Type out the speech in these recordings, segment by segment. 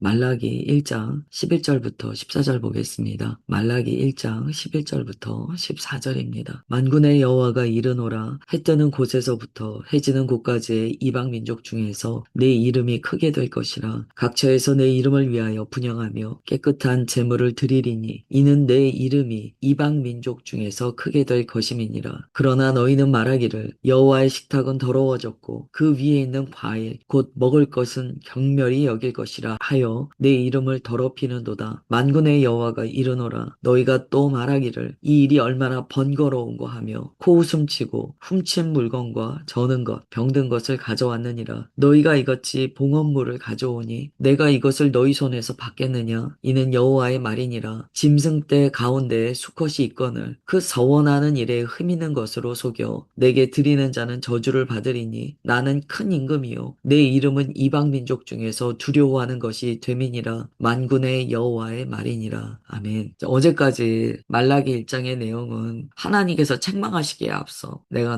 말라기 1장 11절부터 14절 보겠습니다. 말라기 1장 11절부터 14절입니다. 만군의 여호와가 이르노라. 해 뜨는 곳에서부터 해 지는 곳까지의 이방 민족 중에서 내 이름이 크게 될 것이라. 각처에서 내 이름을 위하여 분향하며 깨끗한 제물을 드리리니 이는 내 이름이 이방 민족 중에서 크게 될 것임이니라. 그러나 너희는 말하기를 여호와의 식탁은 더러워졌고 그 위에 있는 과일 곧 먹을 것은 경멸히 여길 것이라 하여 내 이름을 더럽히는도다. 만군의 여호와가 이르노라. 너희가 또 말하기를 이 일이 얼마나 번거로운고 하며 코웃음치고 훔친 물건과 저는 것 병든 것을 가져왔느니라. 너희가 이같이 봉헌물을 가져오니 내가 이것을 너희 손에서 받겠느냐. 이는 여호와의 말이니라. 짐승떼 가운데에 수컷이 있거늘 그 서원하는 일에 흠 있는 것으로 속여 내게 드리는 자는 저주를 받으리니 나는 큰 임금이요 내 이름은 이방 민족 중에서 두려워하는 것이 됨이니라. 만군의 여호와의 말이니라. 아멘. 어제까지 말라기 1장의 내용은 하나님께서 책망하시기에 앞서 내가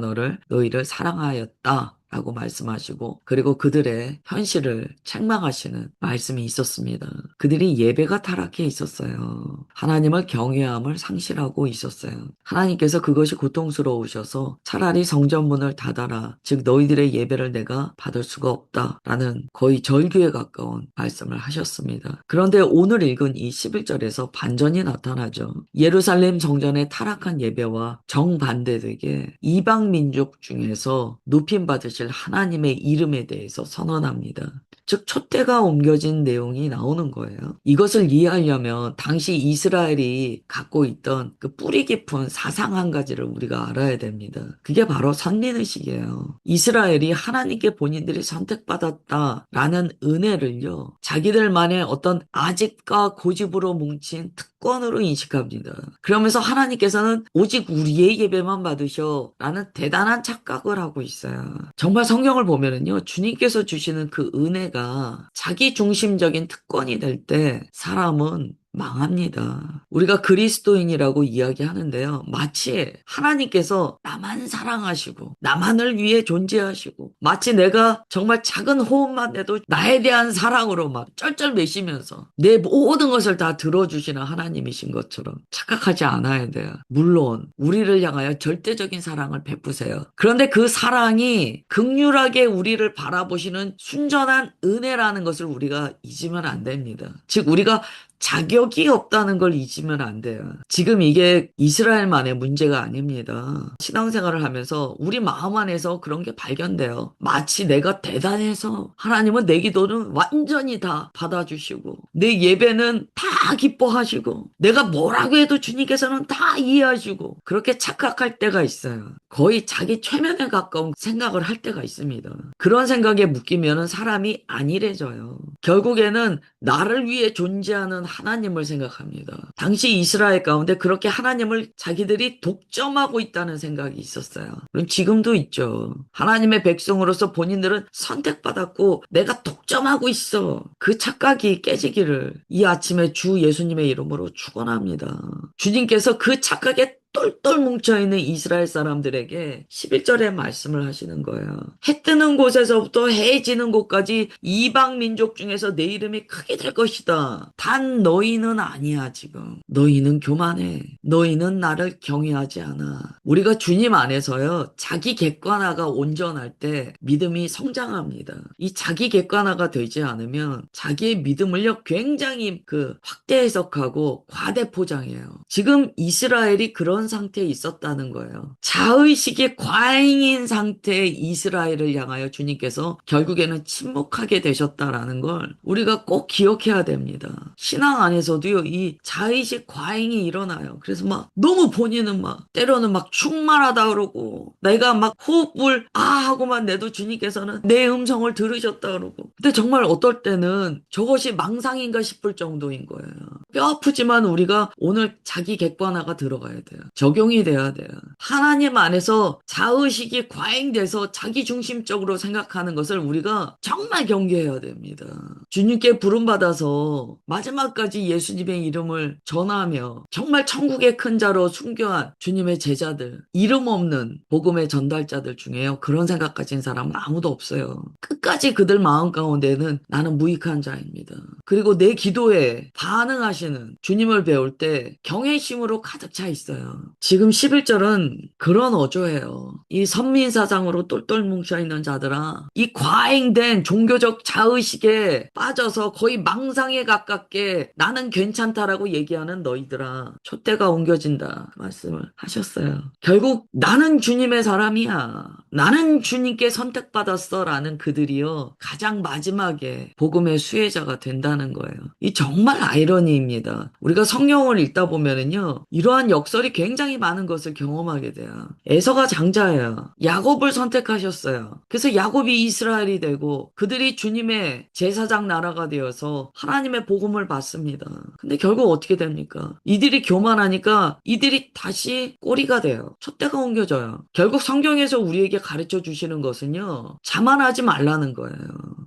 너희를 사랑하였다 라고 말씀하시고 그리고 그들의 현실을 책망하시는 말씀이 있었습니다. 그들이 예배가 타락해 있었어요. 하나님을 경외함을 상실하고 있었어요. 하나님께서 그것이 고통스러우셔서 차라리 성전문을 닫아라. 즉 너희들의 예배를 내가 받을 수가 없다라는 거의 절규에 가까운 말씀을 하셨습니다. 그런데 오늘 읽은 이 11절에서 반전이 나타나죠. 예루살렘 성전의 타락한 예배와 정반대되게 이방 민족 중에서 높임받으실 하나님의 이름에 대해서 선언합니다. 즉 촛대가 옮겨진 내용이 나오는 거예요. 이것을 이해하려면 당시 이스라엘이 갖고 있던 그 뿌리 깊은 사상 한 가지를 우리가 알아야 됩니다. 그게 바로 선민의식이에요. 이스라엘이 하나님께 본인들이 선택받았다라는 은혜를요. 자기들만의 어떤 아집과 고집으로 뭉친 특권으로 인식합니다. 그러면서 하나님께서는 오직 우리의 예배만 받으셔 라는 대단한 착각을 하고 있어요. 정말 성경을 보면은요. 주님께서 주시는 그 은혜가 자기 중심적인 특권이 될 때 사람은 망합니다. 우리가 그리스도인이라고 이야기하는데요. 마치 하나님께서 나만 사랑하시고 나만을 위해 존재하시고 마치 내가 정말 작은 호흡만 내도 나에 대한 사랑으로 막 쩔쩔매시면서 내 모든 것을 다 들어주시는 하나님이신 것처럼 착각하지 않아야 돼요. 물론 우리를 향하여 절대적인 사랑을 베푸세요. 그런데 그 사랑이 극률하게 우리를 바라보시는 순전한 은혜라는 것을 우리가 잊으면 안 됩니다. 즉 우리가 자격이 없다는 걸 잊으면 안 돼요. 지금 이게 이스라엘만의 문제가 아닙니다. 신앙생활을 하면서 우리 마음 안에서 그런 게 발견돼요. 마치 내가 대단해서 하나님은 내 기도는 완전히 다 받아주시고 내 예배는 다 기뻐하시고 내가 뭐라고 해도 주님께서는 다 이해하시고 그렇게 착각할 때가 있어요. 거의 자기 최면에 가까운 생각을 할 때가 있습니다. 그런 생각에 묶이면 사람이 안일해져요. 결국에는 나를 위해 존재하는 하나님을 생각합니다. 당시 이스라엘 가운데 그렇게 하나님을 자기들이 독점하고 있다는 생각이 있었어요. 그럼 지금도 있죠. 하나님의 백성으로서 본인들은 선택받았고 내가 독점하고 있어. 그 착각이 깨지기를 이 아침에 주 예수님의 이름으로 축원합니다. 주님께서 그 착각에 똘똘 뭉쳐있는 이스라엘 사람들에게 11절에 말씀을 하시는 거예요. 해 뜨는 곳에서부터 해 지는 곳까지 이방 민족 중에서 내 이름이 크게 될 것이다. 단 너희는 아니야 지금. 너희는 교만해. 너희는 나를 경외하지 않아. 우리가 주님 안에서요. 자기 객관화가 온전할 때 믿음이 성장합니다. 이 자기 객관화가 되지 않으면 자기의 믿음을요. 굉장히 확대 해석하고 과대 포장해요. 지금 이스라엘이 그런 상태에 있었다는 거예요. 자의식이 과잉인 상태의 이스라엘을 향하여 주님께서 결국에는 침묵하게 되셨다라는 걸 우리가 꼭 기억해야 됩니다. 신앙 안에서도요, 이 자의식 과잉이 일어나요. 그래서 막 너무 본인은 막 때로는 막 충만하다 그러고 내가 막 호흡을 하고만 내도 주님께서는 내 음성을 들으셨다 그러고 근데 정말 어떨 때는 저것이 망상인가 싶을 정도인 거예요. 뼈 아프지만 우리가 오늘 자기 객관화가 들어가야 돼요. 적용이 돼야 돼요. 하나님 안에서 자의식이 과잉돼서 자기중심적으로 생각하는 것을 우리가 정말 경계해야 됩니다. 주님께 부름받아서 마지막까지 예수님의 이름을 전하며 정말 천국의 큰 자로 순교한 주님의 제자들, 이름 없는 복음의 전달자들 중에요. 그런 생각 가진 사람은 아무도 없어요. 끝까지 그들 마음 가운데는 나는 무익한 자입니다. 그리고 내 기도에 반응하시는 주님을 배울 때 경외심으로 가득 차 있어요. 지금 11절은 그런 어조예요. 이 선민사상으로 똘똘 뭉쳐있는 자들아, 이 과잉된 종교적 자의식에 빠져서 거의 망상에 가깝게 나는 괜찮다라고 얘기하는 너희들아, 촛대가 옮겨진다 그 말씀을 하셨어요. 결국 나는 주님의 사람이야, 나는 주님께 선택받았어 라는 그들이요 가장 마지막에 복음의 수혜자가 된다는 거예요. 이 정말 아이러니입니다. 우리가 성경을 읽다 보면은요 이러한 역설이 굉장히 많은 것을 경험하게 돼요. 에서가 장자예요. 야곱을 선택하셨어요. 그래서 야곱이 이스라엘이 되고 그들이 주님의 제사장 나라가 되어서 하나님의 복음을 받습니다. 근데 결국 어떻게 됩니까? 이들이 교만하니까 이들이 다시 꼬리가 돼요. 촛대가 옮겨져요. 결국 성경에서 우리에게 가르쳐 주시는 것은요 자만하지 말라는 거예요.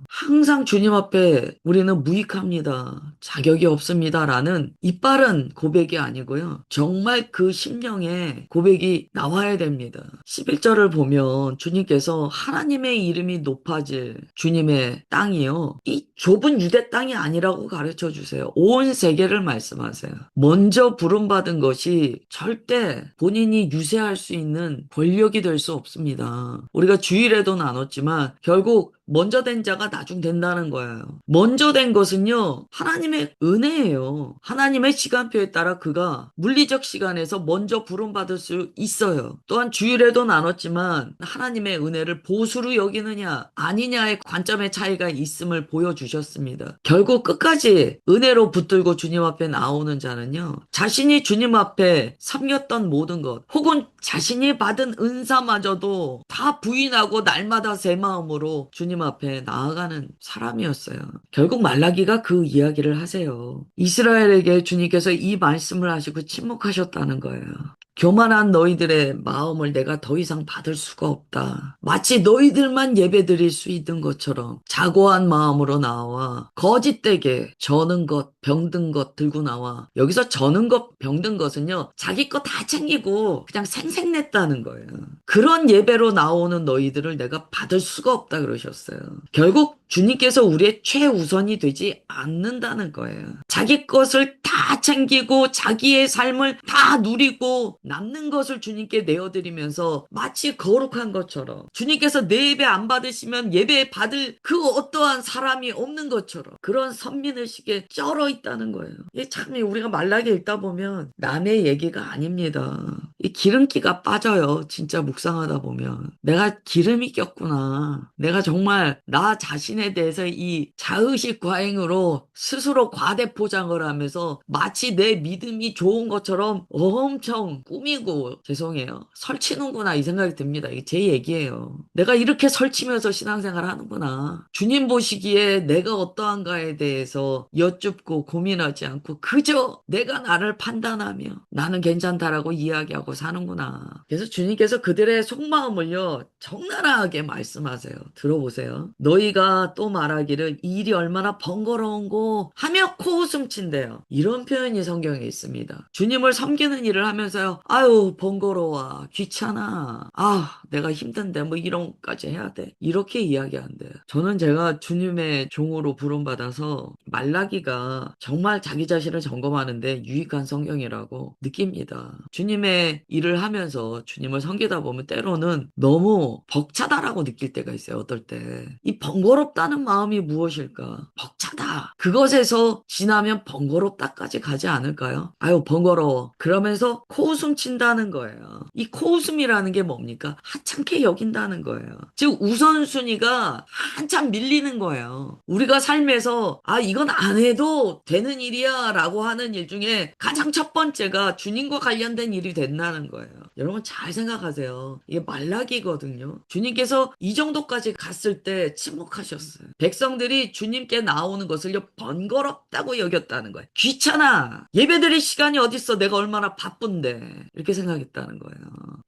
항상 주님 앞에 우리는 무익합니다, 자격이 없습니다 라는 이빠른 고백이 아니고요 정말 그 심령에 고백이 나와야 됩니다. 11절을 보면 주님께서 하나님의 이름이 높아질 주님의 땅이요 이 좁은 유대 땅이 아니라고 가르쳐 주세요. 온 세계를 말씀하세요. 먼저 부름받은 것이 절대 본인이 유세할 수 있는 권력이 될 수 없습니다. 우리가 주일에도 나눴지만 결국 먼저 된 자가 나중 된다는 거예요. 먼저 된 것은요 하나님의 은혜예요. 하나님의 시간표에 따라 그가 물리적 시간에서 먼저 부름받을 수 있어요. 또한 주일에도 나눴지만 하나님의 은혜를 보수로 여기느냐 아니냐의 관점의 차이가 있음을 보여주셨습니다. 결국 끝까지 은혜로 붙들고 주님 앞에 나오는 자는요 자신이 주님 앞에 섬겼던 모든 것 혹은 자신이 받은 은사마저도 다 부인하고 날마다 새 마음으로 주님 앞에 나아가는 사람이었어요. 결국 말라기가 그 이야기를 하세요. 이스라엘에게 주님께서 이 말씀을 하시고 침묵하셨다는 거예요. 교만한 너희들의 마음을 내가 더 이상 받을 수가 없다. 마치 너희들만 예배드릴 수 있는 것처럼 자고한 마음으로 나와 거짓되게 저는 것, 병든 것 들고 나와. 여기서 저는 것, 병든 것은요 자기 거 다 챙기고 그냥 생색냈다는 거예요. 그런 예배로 나오는 너희들을 내가 받을 수가 없다 그러셨어요. 결국 주님께서 우리의 최우선이 되지 않는다는 거예요. 자기 것을 다 챙기고 자기의 삶을 다 누리고 남는 것을 주님께 내어드리면서 마치 거룩한 것처럼 주님께서 내 예배 안 받으시면 예배 받을 그 어떠한 사람이 없는 것처럼 그런 선민의식에 쩔어 있다는 거예요. 이게 참 우리가 말라기 읽다 보면 남의 얘기가 아닙니다. 이 기름기가 빠져요. 진짜 묵상하다 보면 내가 기름이 꼈구나. 내가 정말 나 자신에 대해서 이 자의식 과잉으로 스스로 과대 포장을 하면서 마치 내 믿음이 좋은 것처럼 엄청 꾸미고 죄송해요 설치는구나 이 생각이 듭니다. 이게 제 얘기예요. 내가 이렇게 설치면서 신앙생활 하는구나. 주님 보시기에 내가 어떠한가에 대해서 여쭙고 고민하지 않고 그저 내가 나를 판단하며 나는 괜찮다라고 이야기하고 사는구나. 그래서 주님께서 그들의 속마음을요 적나라하게 말씀하세요. 들어보세요. 너희가 또 말하기를 이 일이 얼마나 번거로운고 하며 코웃음 친대요. 이런 표현이 성경에 있습니다. 주님을 섬기는 일을 하면서요 아유 번거로워 귀찮아 아 내가 힘든데 뭐 이런 것까지 해야 돼 이렇게 이야기한대요. 저는 제가 주님의 종으로 부름받아서 말라기가 정말 자기 자신을 점검하는데 유익한 성경이라고 느낍니다. 주님의 일을 하면서 주님을 섬기다 보면 때로는 너무 벅차다라고 느낄 때가 있어요. 어떨 때 이 번거롭다는 마음이 무엇일까? 벅차다 그것에서 지나면 번거롭다까지 가지 않을까요? 아유 번거로워 그러면서 코웃음 친다는 거예요. 이 코웃음이라는 게 뭡니까? 하찮게 여긴다는 거예요. 즉 우선순위가 한참 밀리는 거예요. 우리가 삶에서 아 이건 안 해도 되는 일이야 라고 하는 일 중에 가장 첫 번째가 주님과 관련된 일이 된다는 거예요. 여러분 잘 생각하세요. 이게 말라기거든요. 주님께서 이 정도까지 갔을 때 침묵하셨어요. 여기셨어요. 백성들이 주님께 나오는 것을요 번거롭다고 여겼다는 거예요. 귀찮아. 예배드릴 시간이 어딨어. 내가 얼마나 바쁜데. 이렇게 생각했다는 거예요.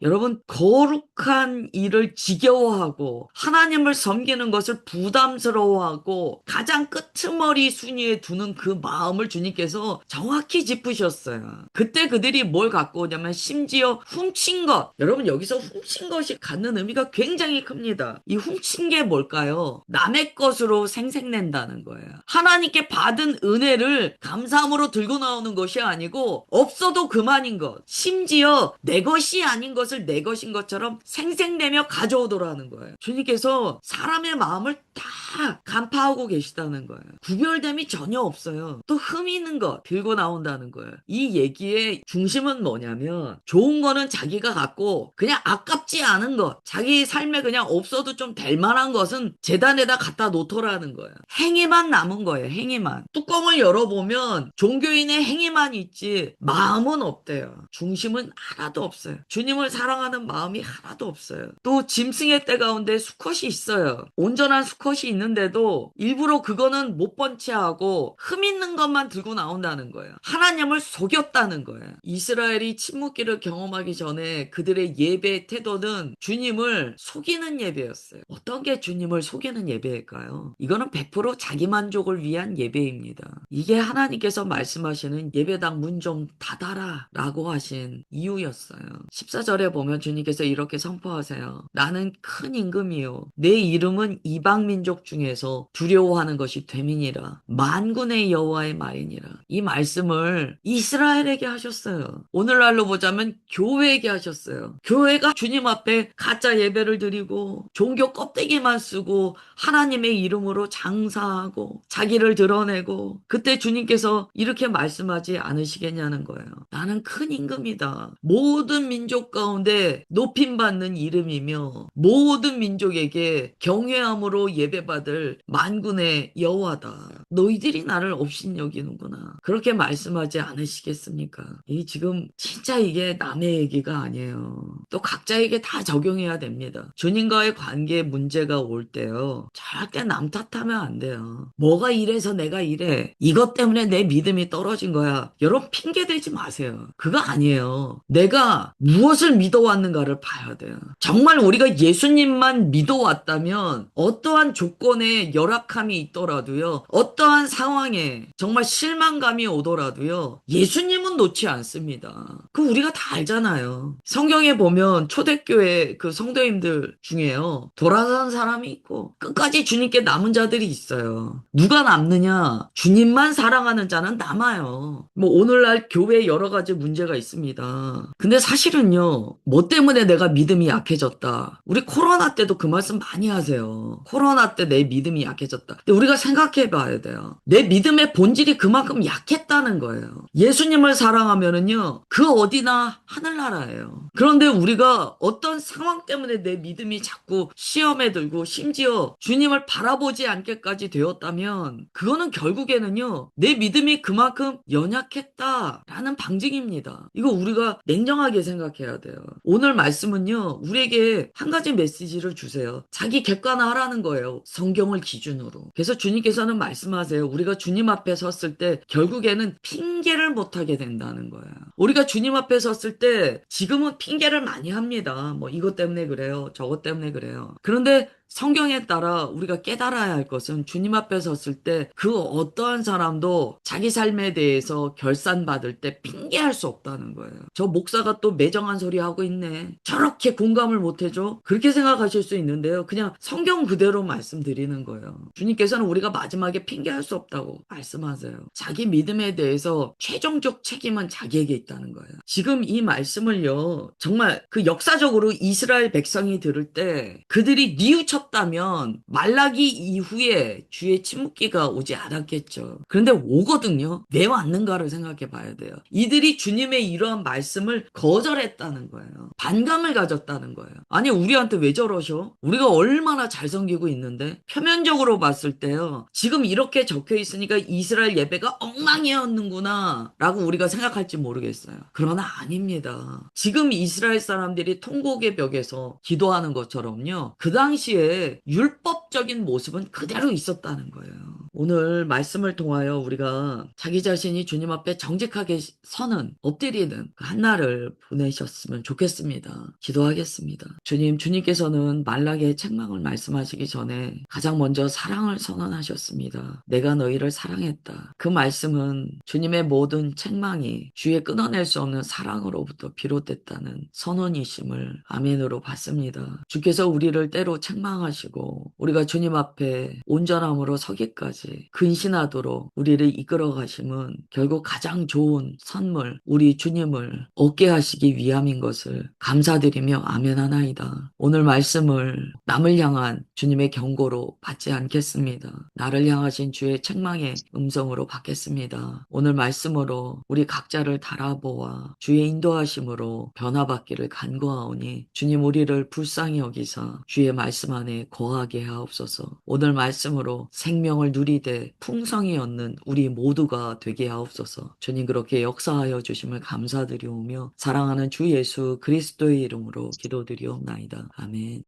여러분, 거룩한 일을 지겨워하고 하나님을 섬기는 것을 부담스러워하고 가장 끄트머리 순위에 두는 그 마음을 주님께서 정확히 짚으셨어요. 그때 그들이 뭘 갖고 오냐면 심지어 훔친 것. 여러분, 여기서 훔친 것이 갖는 의미가 굉장히 큽니다. 이 훔친 게 뭘까요? 남의 것으로 생색낸다는 거예요. 하나님께 받은 은혜를 감사함으로 들고 나오는 것이 아니고 없어도 그만인 것. 심지어 내 것이 아닌 것을 내 것인 것처럼 생색내며 가져오더라는 거예요. 주님께서 사람의 마음을 다 간파하고 계시다는 거예요. 구별됨이 전혀 없어요. 또 흠이 있는 것 들고 나온다는 거예요. 이 얘기의 중심은 뭐냐면 좋은 거는 자기가 갖고 그냥 아깝지 않은 것, 자기 삶에 그냥 없어도 좀 될 만한 것은 재단에다 갖다 놓더라는 거예요. 행위만 남은 거예요. 행위만. 뚜껑을 열어보면 종교인의 행위만 있지 마음은 없대요. 중심은 하나도 없어요. 주님을 사랑하는 마음이 하나도 없어요. 또 짐승의 떼 가운데 수컷이 있어요. 온전한 수컷이 있는데도 일부러 그거는 못 본 채하고 흠 있는 것만 들고 나온다는 거예요. 하나님을 속였다는 거예요. 이스라엘이 침묵기를 경험하기 전에 그들의 예배 태도는 주님을 속이는 예배였어요. 어떤 게 주님을 속이는 예배일까요? 이거는 100% 자기 만족을 위한 예배입니다. 이게 하나님께서 말씀하시는 예배당 문 좀 닫아라 라고 하신 이유였어요. 14절에 보면 주님께서 이렇게 선포하세요. 나는 큰 임금이요. 내 이름은 이방 민족 중에서 두려워하는 것이 되민이라. 만군의 여호와의 말이니라. 이 말씀을 이스라엘에게 하셨어요. 오늘날로 보자면 교회에게 하셨어요. 교회가 주님 앞에 가짜 예배를 드리고 종교 껍데기만 쓰고 하나님의 이름으로 장사하고 자기를 드러내고 그때 주님께서 이렇게 말씀하지 않으시겠냐는 거예요. 나는 큰 임금이다. 모든 민족 가운데 높임받는 이름이며 모든 민족에게 경외함으로 예배받을 만군의 여호와다. 너희들이 나를 업신여기는구나. 그렇게 말씀하지 않으시겠습니까? 이 지금 진짜 이게 남의 얘기가 아니에요. 또 각자에게 다 적용해야 됩니다. 주님과의 관계에 문제가 올 때요. 절대 남 탓하면 안 돼요. 뭐가 이래서 내가 이래. 이것 때문에 내 믿음이 떨어진 거야. 여러분 핑계 대지 마세요. 그거 아니에요. 내가 무엇을 믿어왔는가를 봐야 돼요. 정말 우리가 예수님만 믿어왔다면 어떠한 조건에 열악함이 있더라도요. 어떠한 상황에 정말 실망감이 오더라도요. 예수님은 놓지 않습니다. 그 우리가 다 알잖아요. 성경에 보면 초대교회 그 성도님들 중에요. 돌아선 사람이 있고 끝까지 주님께 남은 자들이 있어요. 누가 남느냐? 주님만 사랑하는 자는 남아요. 뭐 오늘날 교회에 여러 가지 문제가 있습니다. 근데 사실은요. 뭐 때문에 내가 믿음이 약해졌다. 우리 코로나 때도 그 말씀 많이 하세요. 코로나 때 내 믿음이 약해졌다. 근데 우리가 생각해 봐야 돼요. 내 믿음의 본질이 그만큼 약했다는 거예요. 예수님을 사랑하면은요. 그 어디나 하늘나라예요. 그런데 우리가 어떤 상황 때문에 내 믿음이 자꾸 시험에 들고 심지어 주님을 바라보지 않게까지 되었다면 그거는 결국에는요. 내 믿음이 그만큼 연약했다라는 방증입니다. 이거 우리가 냉정하게 생각해야 돼요. 오늘 말씀은요. 우리에게 한 가지 메시지를 주세요. 자기 객관화하라는 거예요. 성경을 기준으로. 그래서 주님께서는 말씀하세요. 우리가 주님 앞에 섰을 때 결국에는 핑계를 못하게 된다는 거예요. 우리가 주님 앞에 섰을 때 지금은 핑계를 많이 합니다. 뭐 이것 때문에 그래요. 저것 때문에 그래요. 그런데 성경에 따라 우리가 깨달아야 할 것은 주님 앞에 섰을 때 그 어떠한 사람도 자기 삶에 대해서 결산받을 때 핑계할 수 없다는 거예요. 저 목사가 또 매정한 소리 하고 있네. 저렇게 공감을 못 해줘? 그렇게 생각하실 수 있는데요. 그냥 성경 그대로 말씀드리는 거예요. 주님께서는 우리가 마지막에 핑계할 수 없다고 말씀하세요. 자기 믿음에 대해서 최종적 책임은 자기에게 있다는 거예요. 지금 이 말씀을요. 정말 그 역사적으로 이스라엘 백성이 들을 때 그들이 뉘우쳤다면 말라기 이후에 주의 침묵기가 오지 않았겠죠. 그런데 오거든요. 왜 왔는가를 생각해 봐야 돼요. 이들이 주님의 이러한 말씀을 거절했다는 거예요. 반감을 가졌다는 거예요. 아니 우리한테 왜 저러셔? 우리가 얼마나 잘 섬기고 있는데 표면적으로 봤을 때요. 지금 이렇게 적혀 있으니까 이스라엘 예배가 엉망이었는구나 라고 우리가 생각할지 모르겠어요. 그러나 아닙니다. 지금 이스라엘 사람들이 통곡의 벽에서 기도하는 것처럼요. 그 당시에 그들의 율법적인 모습은 그대로 있었다는 거예요. 오늘 말씀을 통하여 우리가 자기 자신이 주님 앞에 정직하게 서는, 엎드리는 그 한날을 보내셨으면 좋겠습니다. 기도하겠습니다. 주님께서는 말라기의 책망을 말씀하시기 전에 가장 먼저 사랑을 선언하셨습니다. 내가 너희를 사랑했다. 그 말씀은 주님의 모든 책망이 주의 끊어낼 수 없는 사랑으로부터 비롯됐다는 선언이심을 아멘으로 받습니다. 주께서 우리를 때로 책망하시고 우리가 주님 앞에 온전함으로 서기까지 근신하도록 우리를 이끌어 가심은 결국 가장 좋은 선물, 우리 주님을 얻게 하시기 위함인 것을 감사드리며 아멘하나이다. 오늘 말씀을 남을 향한 주님의 경고로 받지 않겠습니다. 나를 향하신 주의 책망의 음성으로 받겠습니다. 오늘 말씀으로 우리 각자를 달아보아 주의 인도하심으로 변화받기를 간구하오니 주님 우리를 불쌍히 여기사 주의 말씀 안에 거하게 하옵소서. 오늘 말씀으로 생명을 누리되 풍성히 얻는 우리 모두가 되게 하옵소서. 주님 그렇게 역사하여 주심을 감사드리오며 사랑하는 주 예수 그리스도의 이름으로 기도드리옵나이다. 아멘.